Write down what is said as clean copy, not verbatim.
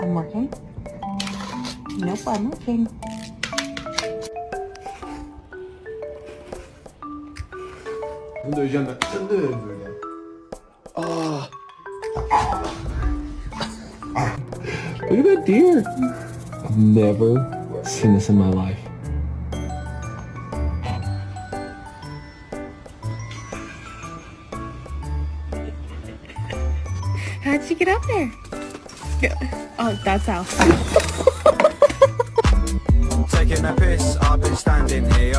I'm working. Nope, I'm working. 근데 의지한다. 쩐드는 소리야. 아. Look at that deer. I've never seen this in my life. How'd you get up there? Oh, that's how. Taking a piss, I've been standing here